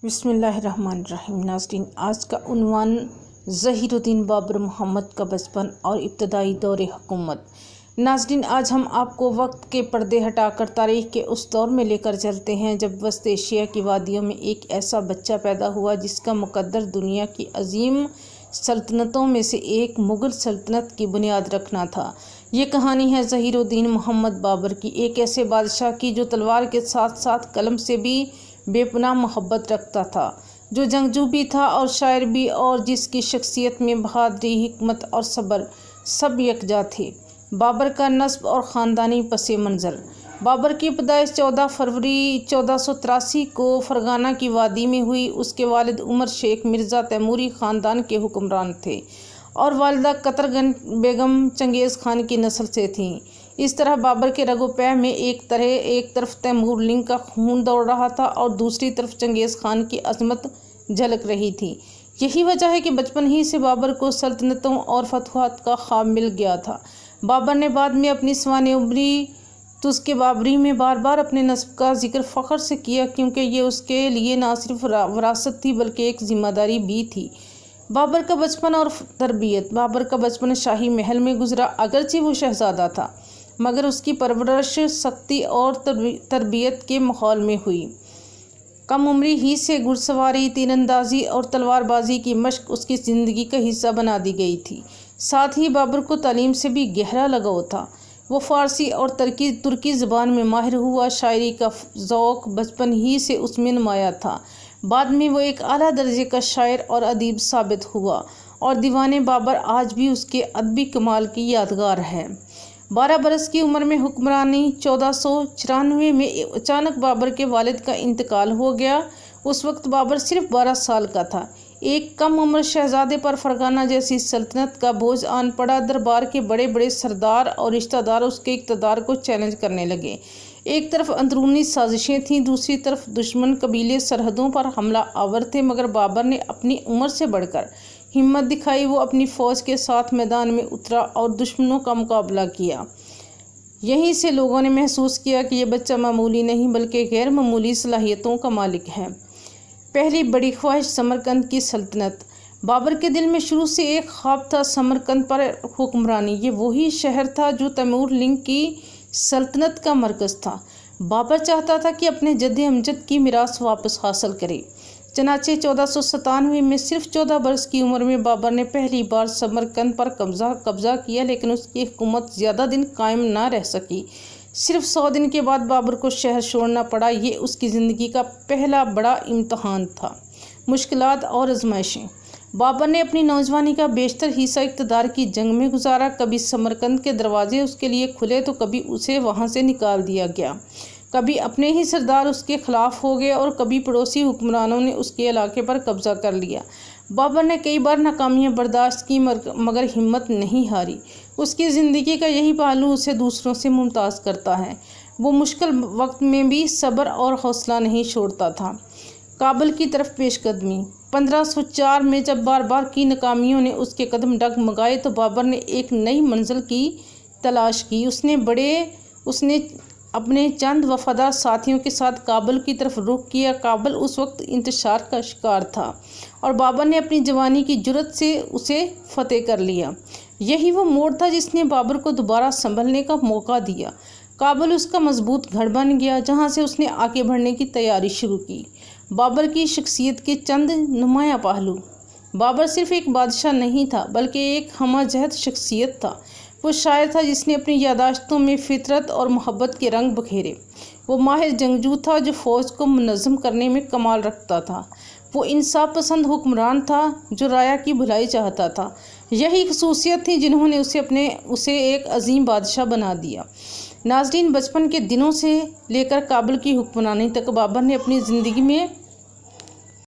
بسم اللہ الرحمن الرحیم۔ ناظرین، آج کا عنوان ظہیر الدین بابر محمد کا بچپن اور ابتدائی دور حکومت۔ ناظرین، آج ہم آپ کو وقت کے پردے ہٹا کر تاریخ کے اس دور میں لے کر چلتے ہیں جب وسط ایشیا کی وادیوں میں ایک ایسا بچہ پیدا ہوا جس کا مقدر دنیا کی عظیم سلطنتوں میں سے ایک مغل سلطنت کی بنیاد رکھنا تھا۔ یہ کہانی ہے ظہیر الدین محمد بابر کی، ایک ایسے بادشاہ کی جو تلوار کے ساتھ ساتھ قلم سے بھی بے پناہ محبت رکھتا تھا، جو جنگجو بھی تھا اور شاعر بھی، اور جس کی شخصیت میں بہادری، حکمت اور صبر سب یکجا تھے۔ بابر کا نسب اور خاندانی پس منظر۔ بابر کی پیدائش 14 فروری 1483 کو فرغانہ کی وادی میں ہوئی۔ اس کے والد عمر شیخ مرزا تیموری خاندان کے حکمران تھے اور والدہ قطر بیگم چنگیز خان کی نسل سے تھیں۔ اس طرح بابر کے رگ و پے میں ایک طرف تیمور لنگ کا خون دوڑ رہا تھا اور دوسری طرف چنگیز خان کی عظمت جھلک رہی تھی۔ یہی وجہ ہے کہ بچپن ہی سے بابر کو سلطنتوں اور فتوحات کا خواب مل گیا تھا۔ بابر نے بعد میں اپنی سوانح عمری تذکرہ بابری میں بار بار اپنے نسب کا ذکر فخر سے کیا، کیونکہ یہ اس کے لیے نہ صرف وراثت تھی بلکہ ایک ذمہ داری بھی تھی۔ بابر کا بچپن اور تربیت۔ بابر کا بچپن شاہی محل میں گزرا۔ اگرچہ وہ شہزادہ تھا مگر اس کی پرورش سختی اور تربیت کے ماحول میں ہوئی۔ کم عمری ہی سے گھڑ سواری، تیر اندازی اور تلوار بازی کی مشق اس کی زندگی کا حصہ بنا دی گئی تھی۔ ساتھ ہی بابر کو تعلیم سے بھی گہرا لگاؤ تھا۔ وہ فارسی اور ترکی زبان میں ماہر ہوا۔ شاعری کا ذوق بچپن ہی سے اس میں نمایاں تھا۔ بعد میں وہ ایک اعلیٰ درجے کا شاعر اور ادیب ثابت ہوا اور دیوان بابر آج بھی اس کے ادبی کمال کی یادگار ہے۔ 12 برس کی عمر میں حکمرانی 1494 میں اچانک بابر کے والد کا انتقال ہو گیا۔ اس وقت بابر صرف 12 سال کا تھا۔ ایک کم عمر شہزادے پر فرغانہ جیسی سلطنت کا بوجھ آن پڑا۔ دربار کے بڑے بڑے سردار اور رشتہ دار اس کے اقتدار کو چیلنج کرنے لگے۔ ایک طرف اندرونی سازشیں تھیں، دوسری طرف دشمن قبیلے سرحدوں پر حملہ آور تھے، مگر بابر نے اپنی عمر سے بڑھ کر ہمت دکھائی۔ وہ اپنی فوج کے ساتھ میدان میں اترا اور دشمنوں کا مقابلہ کیا۔ یہیں سے لوگوں نے محسوس کیا کہ یہ بچہ معمولی نہیں بلکہ غیر معمولی صلاحیتوں کا مالک ہے۔ پہلی بڑی خواہش سمرقند کی سلطنت۔ بابر کے دل میں شروع سے ایک خواب تھا، سمرقند پر حکمرانی۔ یہ وہی شہر تھا جو تیمور لنگ کی سلطنت کا مرکز تھا۔ بابر چاہتا تھا کہ اپنے جد امجد کی میراث واپس حاصل کرے۔ چنانچہ 1497 میں صرف 14 برس کی عمر میں بابر نے پہلی بار سمرقند پر قبضہ کیا، لیکن اس کی حکومت زیادہ دن قائم نہ رہ سکی۔ صرف 100 دن کے بعد بابر کو شہر چھوڑنا پڑا۔ یہ اس کی زندگی کا پہلا بڑا امتحان تھا۔ مشکلات اور آزمائشیں۔ بابر نے اپنی نوجوانی کا بیشتر حصہ اقتدار کی جنگ میں گزارا۔ کبھی سمرقند کے دروازے اس کے لیے کھلے تو کبھی اسے وہاں سے نکال دیا گیا۔ کبھی اپنے ہی سردار اس کے خلاف ہو گئے اور کبھی پڑوسی حکمرانوں نے اس کے علاقے پر قبضہ کر لیا۔ بابر نے کئی بار ناکامیاں برداشت کی مگر ہمت نہیں ہاری۔ اس کی زندگی کا یہی پہلو اسے دوسروں سے ممتاز کرتا ہے۔ وہ مشکل وقت میں بھی صبر اور حوصلہ نہیں چھوڑتا تھا۔ کابل کی طرف پیش قدمی۔ 1504 میں جب بار بار کی ناکامیوں نے اس کے قدم ڈگمگائے تو بابر نے ایک نئی منزل کی تلاش کی۔ اس نے اپنے چند وفادار ساتھیوں کے ساتھ کابل کی طرف رخ کیا۔ کابل اس وقت انتشار کا شکار تھا اور بابر نے اپنی جوانی کی جرأت سے اسے فتح کر لیا۔ یہی وہ موڑ تھا جس نے بابر کو دوبارہ سنبھلنے کا موقع دیا۔ کابل اس کا مضبوط گڑھ بن گیا جہاں سے اس نے آگے بڑھنے کی تیاری شروع کی۔ بابر کی شخصیت کے چند نمایاں پہلو۔ بابر صرف ایک بادشاہ نہیں تھا بلکہ ایک ہمہ جہت شخصیت تھا۔ وہ شاعر تھا جس نے اپنی یادداشتوں میں فطرت اور محبت کے رنگ بکھیرے۔ وہ ماہر جنگجو تھا جو فوج کو منظم کرنے میں کمال رکھتا تھا۔ وہ انصاف پسند حکمران تھا جو رعایا کی بھلائی چاہتا تھا۔ یہی خصوصیت تھی جنہوں نے اسے ایک عظیم بادشاہ بنا دیا۔ ناظرین، بچپن کے دنوں سے لے کر کابل کی حکمرانی تک بابر نے اپنی زندگی میں